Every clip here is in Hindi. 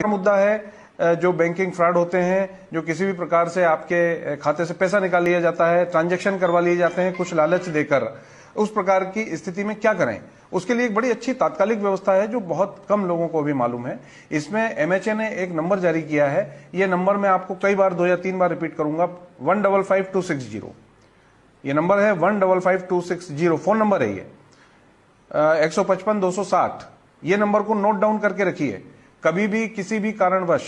मुद्दा है जो बैंकिंग फ्रॉड होते हैं, जो किसी भी प्रकार से आपके खाते से पैसा निकाल लिया जाता है, ट्रांजैक्शन करवा लिए जाते हैं कुछ लालच देकर। उस प्रकार की स्थिति में क्या करें, उसके लिए एक बड़ी अच्छी तात्कालिक व्यवस्था है जो बहुत कम लोगों को भी मालूम है। इसमें एमएचए ने एक नंबर जारी किया है। यह नंबर मैं आपको कई बार 2 या 3 बार रिपीट करूंगा, 155260। ये नंबर है 155260, फोन नंबर है ये 155-260। ये नंबर को नोट डाउन करके रखिए। कभी भी किसी भी कारणवश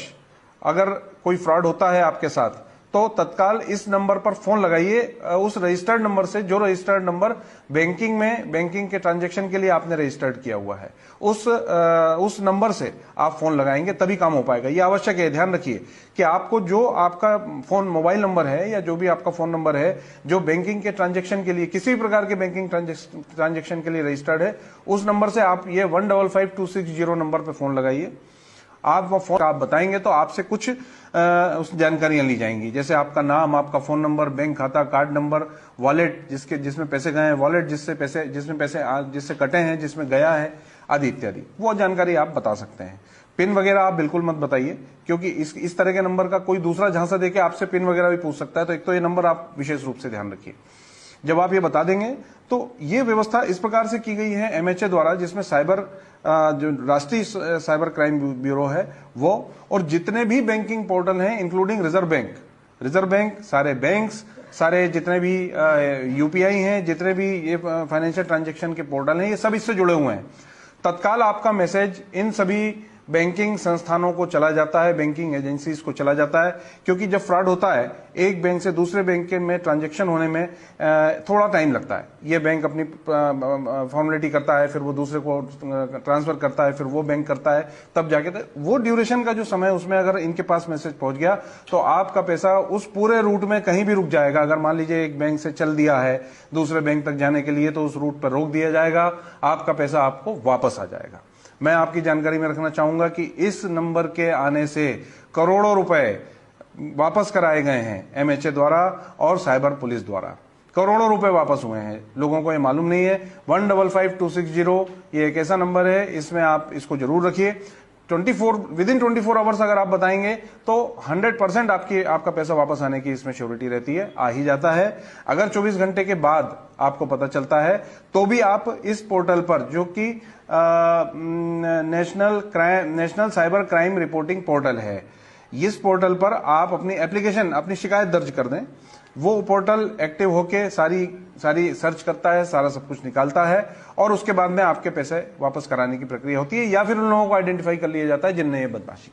अगर कोई फ्रॉड होता है आपके साथ तो तत्काल इस नंबर पर फोन लगाइए, उस रजिस्टर्ड नंबर से, जो रजिस्टर्ड नंबर बैंकिंग के ट्रांजैक्शन के लिए आपने रजिस्टर्ड किया हुआ है, उस नंबर से आप फोन लगाएंगे तभी काम हो पाएगा। ये आवश्यक है, ध्यान रखिए कि आपको जो आपका फोन मोबाइल नंबर है या जो भी आपका फोन नंबर है जो बैंकिंग के ट्रांजैक्शन के लिए, किसी भी प्रकार के बैंकिंग ट्रांजैक्शन के लिए रजिस्टर्ड है, उस नंबर से आप ये 155260 नंबर पर फोन लगाइए। आप वो फोन आप बताएंगे तो आपसे कुछ उस जानकारियां ली जाएंगी, जैसे आपका नाम, आपका फोन नंबर, बैंक खाता, कार्ड नंबर, वॉलेट जिसमें पैसे गए हैं, वॉलेट जिससे कटे हैं, जिसमें गया है, आदि इत्यादि। वो जानकारी आप बता सकते हैं। पिन वगैरह आप बिल्कुल मत बताइए, क्योंकि इस तरह के नंबर का कोई दूसरा झांसा देके आपसे पिन वगैरह भी पूछ सकता है। तो एक तो ये नंबर आप विशेष रूप से ध्यान रखिए। जब आप ये बता देंगे तो ये व्यवस्था इस प्रकार से की गई है एमएचए द्वारा, जिसमें जो राष्ट्रीय साइबर क्राइम ब्यूरो है वो, और जितने भी बैंकिंग पोर्टल हैं इंक्लूडिंग रिजर्व बैंक, सारे बैंक्स, सारे जितने भी यूपीआई हैं, जितने भी ये फाइनेंशियल ट्रांजैक्शन के पोर्टल हैं, ये सब इससे जुड़े हुए हैं। तत्काल आपका मैसेज इन सभी बैंकिंग संस्थानों को चला जाता है, बैंकिंग एजेंसीज को चला जाता है, क्योंकि जब फ्रॉड होता है एक बैंक से दूसरे बैंक में ट्रांजैक्शन होने में थोड़ा टाइम लगता है। ये बैंक अपनी फॉर्मेलिटी करता है, फिर वो दूसरे को ट्रांसफर करता है, फिर वो बैंक करता है, तब जाके वो ड्यूरेशन का जो समय है उसमें अगर इनके पास मैसेज पहुंच गया तो आपका पैसा उस पूरे रूट में कहीं भी रुक जाएगा। अगर मान लीजिए एक बैंक से चल दिया है दूसरे बैंक तक जाने के लिए, तो उस रूट पर रोक दिया जाएगा, आपका पैसा आपको वापस आ जाएगा। मैं आपकी जानकारी में रखना चाहूंगा कि इस नंबर के आने से करोड़ों रुपए वापस कराए गए हैं एमएचए द्वारा और साइबर पुलिस द्वारा। करोड़ों रुपए वापस हुए हैं, लोगों को ये मालूम नहीं है। 155260 ये एक ऐसा नंबर है, इसमें आप इसको जरूर रखिए। विदिन 24 आवर्स अगर आप बताएंगे तो 100% आपका पैसा वापस आने की इसमें श्योरिटी रहती है, आ ही जाता है। अगर 24 घंटे के बाद आपको पता चलता है तो भी आप इस पोर्टल पर, जो कि national cyber crime reporting portal है, इस पोर्टल पर आप अपनी एप्लीकेशन, अपनी शिकायत दर्ज कर दें। वो पोर्टल एक्टिव होके सारी सर्च करता है, सारा सब कुछ निकालता है, और उसके बाद में आपके पैसे वापस कराने की प्रक्रिया होती है, या फिर उन लोगों को आइडेंटिफाई कर लिया जाता है जिनने ये बदमाशी की।